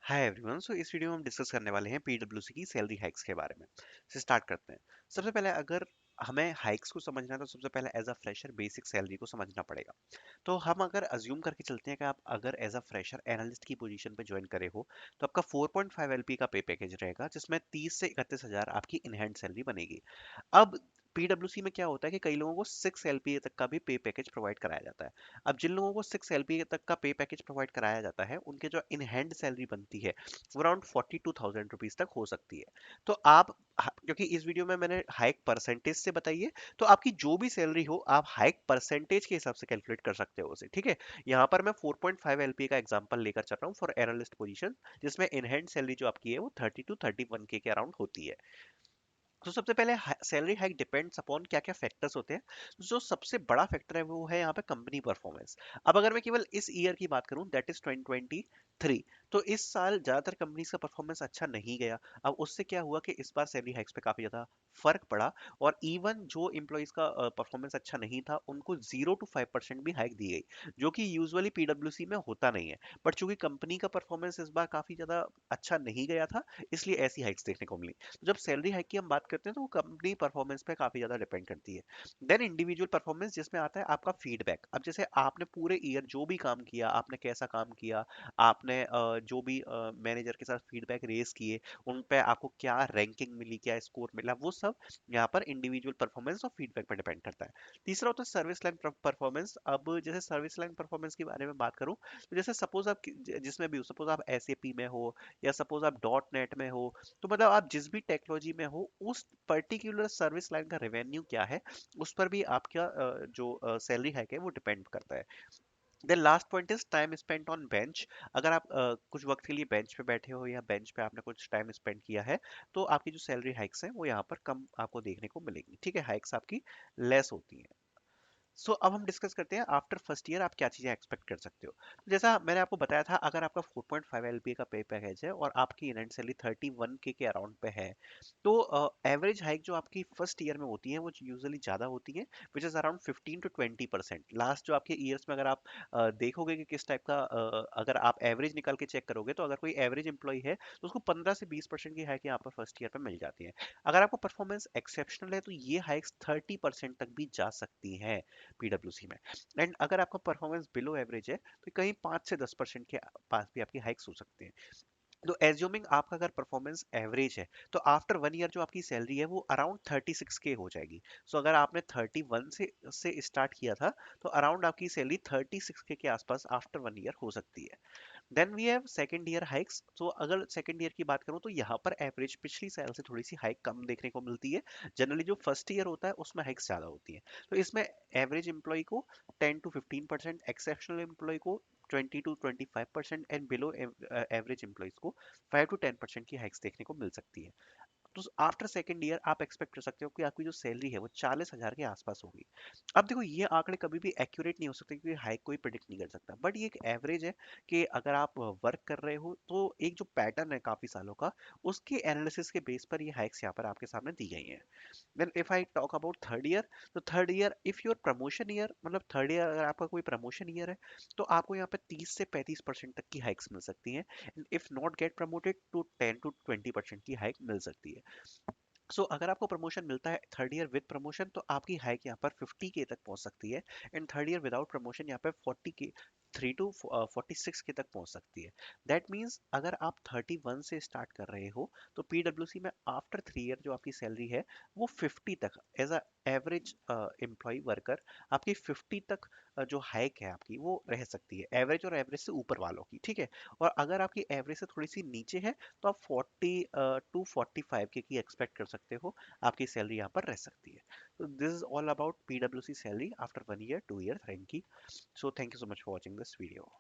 Hi everyone. सो इस video में हम डिस्कस करने वाले हैं पीडब्ल्यूसी की सैलरी हाइक्स के बारे में। से स्टार्ट करते हैं। सबसे पहले अगर हमें हाइक्स को समझना है तो सबसे पहले as a fresher basic salary को समझना पड़ेगा। तो हम अगर अज्यूम करके चलते हैं कि आप अगर एज अ फ्रेशर एनालिस्ट की पोजीशन पे ज्वाइन करे हो तो आपका 4.5 एलपी का पे पैकेज रहेगा, जिसमें 30 से 31 हज़ार आपकी इन हैंड सैलरी बनेगी। अब पीडब्ल्यूसी में क्या होता है कि कई लोगों को 6 एलपीए तक का भी पे पैकेज प्रोवाइड कराया जाता है। अब जिन लोगों को 6 एलपीए तक का पे पैकेज प्रोवाइड कराया जाता है उनके जो इन हैंड सैलरी बनती है वो अराउंड 42,000 रुपीज तक हो सकती है। तो आप क्योंकि इस वीडियो में मैंने हाइक परसेंटेज से बताई है, तो आपकी जो भी सैलरी हो आप हाइक परसेंटेज के हिसाब से कैलकुलेट कर सकते हो उसे। ठीक है, यहाँ पर मैं 4.5 एलपीए का एग्जांपल लेकर चल रहा हूँ फॉर एनालिस्ट पोजीशन, जिसमें इन हैंड सैलरी जो आपकी है वो 30 to 31 के अराउंड होती है। तो सबसे पहले सैलरी हाइक डिपेंड्स अपॉन क्या क्या फैक्टर्स होते हैं। जो सबसे बड़ा फैक्टर है वो है यहाँ पे कंपनी परफॉर्मेंस। अब अगर मैं केवल इस ईयर की बात करूं, दैट इज 2023, तो इस साल ज्यादातर कंपनीज का परफॉर्मेंस अच्छा नहीं गया। अब उससे क्या हुआ कि इस बार सैलरी हाइक्स पे काफी ज्यादा फर्क पड़ा, और इवन जो एम्प्लॉयज का परफॉर्मेंस अच्छा नहीं था उनको 0 to 5% भी हाइक दी गई, जो कि यूजुअली पीडब्ल्यूसी में होता नहीं है। बट चूंकि कंपनी का परफॉर्मेंस इस बार काफी ज्यादा अच्छा नहीं गया था, इसलिए ऐसी हाइक्स देखने को मिली। तो जब सैलरी हाइक की हम बात करते हैं तो वो कंपनी परफॉर्मेंस पे काफी ज्यादा डिपेंड करती है। देन इंडिविजुअल परफॉर्मेंस, जिसमें आता है आपका फीडबैक। अब जैसे आपने पूरे ईयर जो भी काम किया, आपने कैसा काम किया, आपने जो भी मैनेजर के साथ फीडबैक रेस किए, उन पे आपको क्या रैंकिंग मिली, क्या स्कोर मिला, वो सब यहाँ पर इंडिविजुअल परफॉर्मेंस और फीडबैक पर डिपेंड करता है। तीसरा होता है सर्विस लाइन परफॉर्मेंस। अब जैसे सर्विस लाइन परफॉर्मेंस के बारे में बात करूं, तो जैसे सपोज आप जिसमें भी हो, सपोज आप एसएपी में हो या सपोज आप डॉट नेट में हो, तो मतलब आप जिस भी टेक्नोलॉजी में हो उस पर्टिकुलर सर्विस लाइन का रेवेन्यू क्या है, उस पर भी आपका जो सैलरी हाइक है वो डिपेंड करता है। Then last point is time spent on bench. अगर आप कुछ वक्त के लिए बेंच पे बैठे हो या बेंच पे आपने कुछ टाइम स्पेंड किया है, तो आपकी जो सैलरी हाइक्स है वो यहाँ पर कम आपको देखने को मिलेगी। ठीक है, हाइक्स आपकी लेस होती है। अब हम डिस्कस करते हैं आफ्टर फर्स्ट ईयर आप क्या चीजें एक्सपेक्ट कर सकते हो। जैसा मैंने आपको बताया था, अगर आपका 4.5 एलपीए का पे पैकेज है और आपकी इवेंट सैलरी 31 के अराउंड पे है, तो एवरेज हाइक जो आपकी फर्स्ट ईयर में होती है वो यूजुअली ज्यादा होती है, which is around 15 to 20%। Last जो आपके ईयर्स में अगर आप देखोगे कि किस टाइप का अगर आप एवरेज निकाल के चेक करोगे, तो अगर कोई एवरेज एम्प्लॉय है तो उसको 15 से 20% की हाइक यहाँ पर फर्स्ट ईयर पे मिल जाती है। अगर आपका परफॉर्मेंस एक्सेप्शनल है तो ये हाइक्स 30% तक भी जा सकती हैं पीडब्ल्यूसी में। एंड अगर आपका परफॉर्मेंस बिलो एवरेज है तो कहीं 5 से 10% के पास भी आपकी हाइक्स हो सकते हैं। तो एज्यूमिंग आपका अगर परफॉर्मेंस एवरेज है, तो आफ्टर 1 ईयर जो आपकी सैलरी है वो अराउंड 36 के हो जाएगी। अगर आपने 31 से स्टार्ट किया था, तो अराउंड आपकी सैलरी 36 के आसपास आफ्टर 1 ईयर हो सकती है। Then we have second year hikes. तो अगर सेकंड ईयर की बात करूं तो यहाँ पर एवरेज पिछली साल से थोड़ी सी हाइक कम देखने को मिलती है। जनरली जो फर्स्ट ईयर होता है उसमें हाइक्स ज्यादा होती है। तो इसमें एवरेज एम्प्लॉय को 10 to 15%, एक्सेप्शनल एम्प्लॉय को 20 to 25%, and below average employees को 5 to 10% की हाइक्स देखने को मिल सकती है। तो आफ्टर सेकेंड ईयर आप एक्सपेक्ट कर सकते हो कि आपकी जो सैलरी है वो 40 हज़ार के आसपास होगी। अब देखो, ये आंकड़े कभी भी एक्यूरेट नहीं हो सकते क्योंकि हाइक कोई प्रिडिक्ट नहीं कर सकता, बट ये एक एवरेज है कि अगर आप वर्क कर रहे हो तो एक जो पैटर्न है काफी सालों का, उसके एनालिसिस के बेस पर ये हाइक्स यहाँ पर आपके सामने दी गई हैं। Then if I talk about third year, तो third year if your promotion year, मतलब थर्ड ईयर अगर आपका कोई प्रमोशन ईयर है, तो आपको यहाँ पे 30 से 35% तक की हाइक्स मिल सकती हैं। इफ नॉट गेट प्रमोटेड तो 10 to 20% की हाइक मिल सकती है। अगर आपको प्रमोशन मिलता है थर्ड ईयर विद प्रमोशन, तो आपकी हाइक यहाँ पर 50 के तक पहुंच सकती है। And third year without promotion यहाँ पर 40 के, 3 to 46 के तक पहुंच सकती है। दैट मीन्स अगर आप 31 से स्टार्ट कर रहे हो, तो पीडब्ल्यूसी में आफ्टर 3 ईयर जो आपकी सैलरी है वो 50 तक as a average employ worker, आपकी 50 तक जो हाइक है आपकी वो रह सकती है, एवरेज और एवरेज से ऊपर वालों की। ठीक है, और अगर आपकी एवरेज से थोड़ी सी नीचे है तो आप 40 to 45 के की एक्सपेक्ट कर सकते हो, आपकी सैलरी यहाँ पर रह सकती है। तो दिस इज ऑल अबाउट पीडब्ल्यूसी salary after 1 year 2 year ranking. So thank you so much for watching this video.